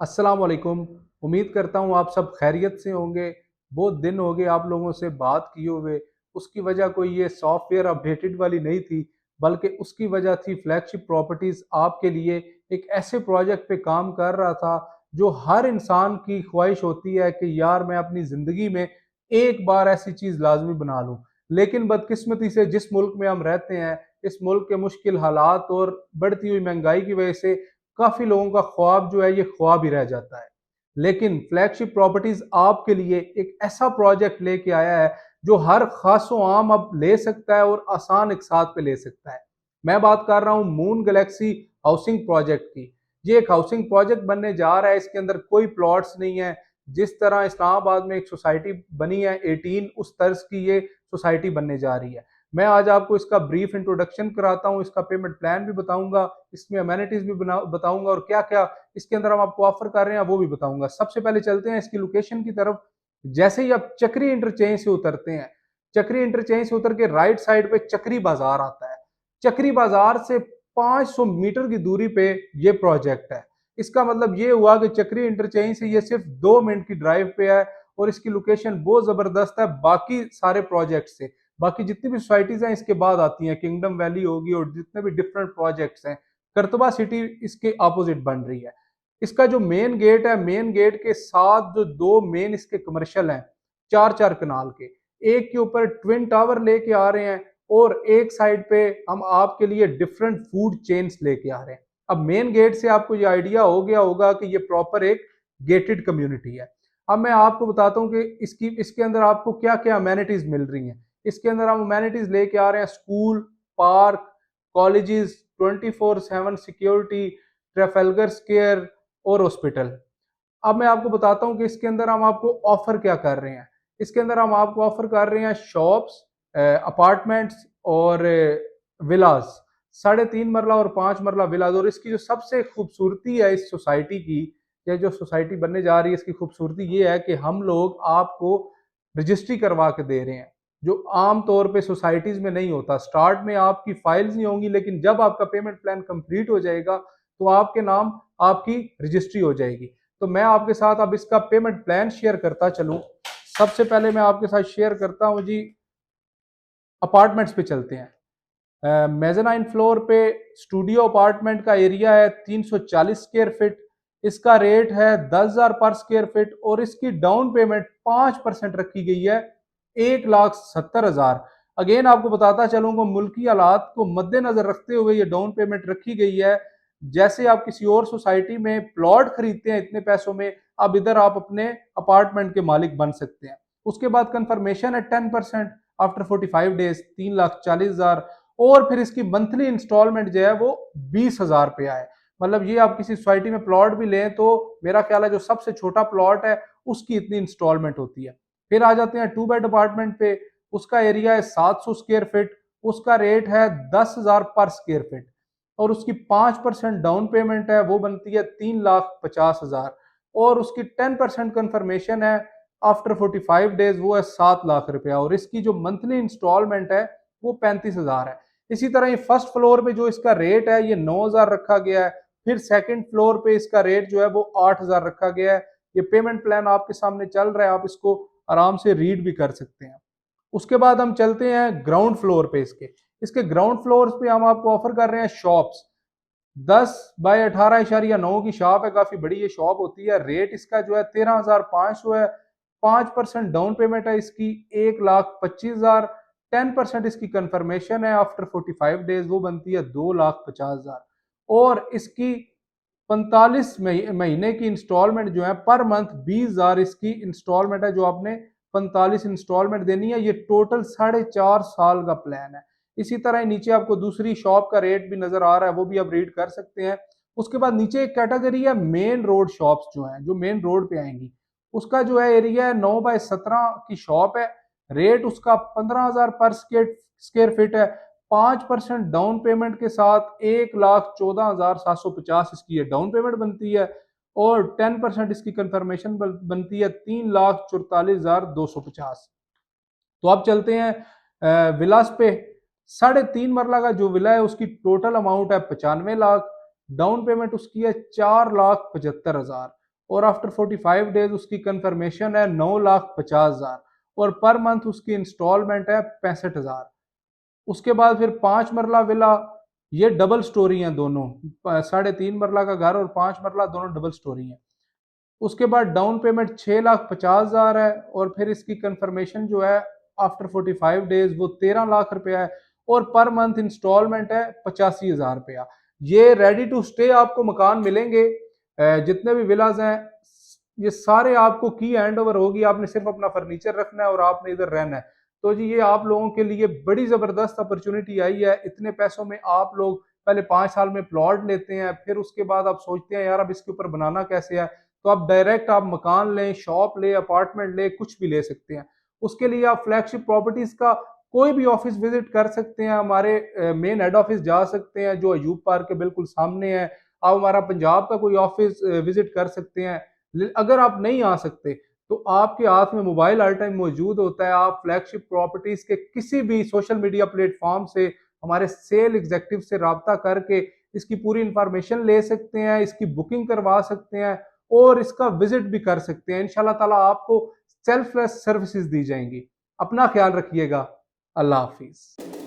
अस्सलाम वालेकुम। उम्मीद करता हूँ आप सब खैरियत से होंगे। बहुत दिन हो गए आप लोगों से बात किए हुए। उसकी वजह कोई ये सॉफ्टवेयर अपडेटेड वाली नहीं थी, बल्कि उसकी वजह थी फ्लैगशिप प्रॉपर्टीज़ आपके लिए एक ऐसे प्रोजेक्ट पे काम कर रहा था, जो हर इंसान की ख्वाहिश होती है कि यार मैं अपनी ज़िंदगी में एक बार ऐसी चीज़ लाज़मी बना लूँ। लेकिन बदकिस्मती से जिस मुल्क में हम रहते हैं, इस मुल्क के मुश्किल हालात और बढ़ती हुई महंगाई की वजह से काफी लोगों का ख्वाब जो है ये ख्वाब ही रह जाता है। लेकिन फ्लैगशिप प्रॉपर्टीज आपके लिए एक ऐसा प्रोजेक्ट लेके आया है जो हर खासो आम अब ले सकता है और आसान एक साथ पे ले सकता है। मैं बात कर रहा हूँ मून गैलेक्सी हाउसिंग प्रोजेक्ट की। ये एक हाउसिंग प्रोजेक्ट बनने जा रहा है, इसके अंदर कोई प्लॉट्स नहीं है। जिस तरह इस्लामाबाद में एक सोसाइटी बनी है 18, उस तर्ज की ये सोसाइटी बनने जा रही है। मैं आज आपको इसका ब्रीफ इंट्रोडक्शन कराता हूँ, इसका पेमेंट प्लान भी बताऊंगा, इसमें अमेनिटीज भी बताऊंगा और क्या क्या इसके अंदर हम आपको ऑफर कर रहे हैं वो भी बताऊंगा। सबसे पहले चलते हैं इसकी लोकेशन की तरफ। जैसे ही आप चक्री इंटरचेंज से उतरते हैं, चक्री इंटरचेंज से उतर के राइट साइड पे चक्री बाजार आता है। चक्री बाजार से 500 मीटर की दूरी पे ये प्रोजेक्ट है। इसका मतलब ये हुआ कि चक्री इंटरचेंज से ये सिर्फ 2 मिनट की ड्राइव पे है और इसकी लोकेशन बहुत जबरदस्त है बाकी सारे प्रोजेक्ट से। बाकी जितनी भी सोसाइटीज हैं इसके बाद आती हैं, किंगडम वैली होगी और जितने भी डिफरेंट प्रोजेक्ट्स हैं। करतबा सिटी इसके अपोजिट बन रही है। इसका जो मेन गेट है, मेन गेट के साथ जो दो मेन इसके कमर्शियल हैं, चार चार कनाल के, एक के ऊपर ट्विन टावर लेके आ रहे हैं और एक साइड पे हम आपके लिए डिफरेंट फूड चेन्स लेके आ रहे हैं। अब मेन गेट से आपको ये आइडिया हो गया होगा कि ये प्रॉपर एक गेटेड कम्युनिटी है। अब मैं आपको बताता हूँ कि इसके अंदर आपको क्या क्या अमेनिटीज मिल रही हैं। इसके अंदर हम अमेनिटीज लेके आ रहे हैं, school, park, colleges, 24/7 security, Trafalgar square और हॉस्पिटल। अब मैं आपको बताता हूँ कि इसके अंदर हम आपको ऑफर क्या कर रहे हैं। इसके अंदर हम आपको ऑफर कर रहे हैं शॉप्स, अपार्टमेंट्स और विलास, 3.5 मरला और 5 मरला विलास। और इसकी जो सबसे खूबसूरती है इस सोसाइटी की, या जो सोसाइटी बनने जा रही है, इसकी खूबसूरती ये है कि हम लोग आपको रजिस्ट्री करवा के दे रहे हैं, जो आम तौर पे सोसाइटीज में नहीं होता। स्टार्ट में आपकी फाइल्स नहीं होंगी, लेकिन जब आपका पेमेंट प्लान कंप्लीट हो जाएगा तो आपके नाम आपकी रजिस्ट्री हो जाएगी। तो मैं आपके साथ अब इसका पेमेंट प्लान शेयर करता चलूं। सबसे पहले मैं आपके साथ शेयर करता हूं जी, अपार्टमेंट्स पे चलते हैं। मेज़नाइन फ्लोर पे स्टूडियो अपार्टमेंट का एरिया है 340 स्क्वायर फीट। इसका रेट है 10,000 पर स्क्वायर फीट और इसकी डाउन पेमेंट 5% रखी गई है, 1,70,000। अगेन आपको बताता चलूंगा, मुल्की हालात को मद्देनजर रखते हुए ये डाउन पेमेंट रखी गई है। जैसे आप किसी और सोसाइटी में प्लॉट खरीदते हैं इतने पैसों में, अब इधर आप अपने अपार्टमेंट के मालिक बन सकते हैं। उसके बाद कंफर्मेशन है 10% आफ्टर 45 डेज, 3,40,000। और फिर इसकी मंथली इंस्टॉलमेंट जो है वो 20,000 पे आए। मतलब ये आप किसी सोसाइटी में प्लॉट भी लें तो मेरा ख्याल है जो सबसे छोटा प्लॉट है उसकी इतनी इंस्टॉलमेंट होती है। फिर आ जाते हैं 2 बेड अपार्टमेंट पे। उसका एरिया है 700 स्क्वायर फीट। उसका रेट है 10,000 पर स्क्वायर फीट और उसकी 5% डाउन पेमेंट है, वो बनती है 3,50,000। और उसकी 10% कंफर्मेशन है आफ्टर 45 डेज, वो है 7 लाख रुपया। और इसकी जो मंथली इंस्टॉलमेंट है वो 35,000 है। इसी तरह ये फर्स्ट फ्लोर पे जो इसका रेट है ये 9,000 रखा गया है। फिर सेकंड फ्लोर पे इसका रेट जो है वो 8,000 रखा गया है। ये पेमेंट प्लान आपके सामने चल रहा है, आप इसको आराम से रीड भी कर सकते हैं। उसके बाद हम चलते हैं ग्राउंड फ्लोर पे। इसके इसके ग्राउंड फ्लोर पे हम आपको ऑफर कर रहे हैं शॉप्स। 10 बाय 18.9 की शॉप है, काफी बड़ी ये शॉप होती है। रेट इसका जो है 13,500 है। 5% डाउन पेमेंट है इसकी, 1,25,000। 10% इसकी कंफर्मेशन है आफ्टर 45 डेज, वो बनती है 2,50,000। और इसकी 45 महीने की इंस्टॉलमेंट जो है पर मंथ 20,000 इसकी इंस्टॉलमेंट है, जो आपने 45 इंस्टॉलमेंट देनी है। ये टोटल 4.5 साल का प्लान है। इसी तरह नीचे आपको दूसरी शॉप का रेट भी नजर आ रहा है, वो भी आप रीड कर सकते हैं। उसके बाद नीचे एक कैटेगरी है मेन रोड शॉप्स, जो है जो मेन रोड पे आएंगी। उसका जो है एरिया है 9 बाय 17 की शॉप है। रेट उसका 15,000 पर स्क्वायर फीट है। 5% डाउन पेमेंट के साथ 1,14,750 इसकी डाउन पेमेंट बनती है। और 10% इसकी कंफर्मेशन बनती है 3,44,250। तो अब चलते हैं विलास पे। 3.5 मरला का जो विला है उसकी टोटल अमाउंट है 95 लाख। डाउन पेमेंट उसकी है 4,75,000। और आफ्टर 45 डेज उसकी कंफर्मेशन है 9,50,000 और पर मंथ उसकी इंस्टॉलमेंट है 65,000। उसके बाद फिर 5 मरला विला, ये डबल स्टोरी हैं दोनों, 3.5 मरला का घर और 5 मरला दोनों डबल स्टोरी हैं। उसके बाद डाउन पेमेंट 6,50,000 है और फिर इसकी कंफर्मेशन जो है आफ्टर 45 डेज वो 13 लाख रुपया है और पर मंथ इंस्टॉलमेंट है 85,000 रुपया। ये रेडी टू स्टे आपको मकान मिलेंगे। जितने भी विलाज हैं ये सारे आपको की हैंड ओवर होगी, आपने सिर्फ अपना फर्नीचर रखना है और आपने इधर रहना है। तो जी ये आप लोगों के लिए बड़ी जबरदस्त अपॉर्चुनिटी आई है। इतने पैसों में आप लोग पहले 5 साल में प्लॉट लेते हैं, फिर उसके बाद आप सोचते हैं यार अब इसके ऊपर बनाना कैसे है, तो आप डायरेक्ट आप मकान लें, शॉप लें, अपार्टमेंट लें, कुछ भी ले सकते हैं। उसके लिए आप फ्लैगशिप प्रॉपर्टीज का कोई भी ऑफिस विजिट कर सकते हैं, हमारे मेन हेड ऑफिस जा सकते हैं जो अयूब पार्क के बिल्कुल सामने है। आप हमारा पंजाब का कोई ऑफिस विजिट कर सकते हैं। अगर आप नहीं आ सकते तो आपके हाथ में मोबाइल हर टाइम मौजूद होता है, आप फ्लैगशिप प्रॉपर्टीज के किसी भी सोशल मीडिया प्लेटफॉर्म से हमारे सेल एग्जेक्टिव से रब्ता करके इसकी पूरी इंफॉर्मेशन ले सकते हैं, इसकी बुकिंग करवा सकते हैं और इसका विजिट भी कर सकते हैं। इंशाल्लाह ताला आपको सेल्फलेस सर्विसेज दी जाएंगी। अपना ख्याल रखिएगा। अल्लाह हाफिज।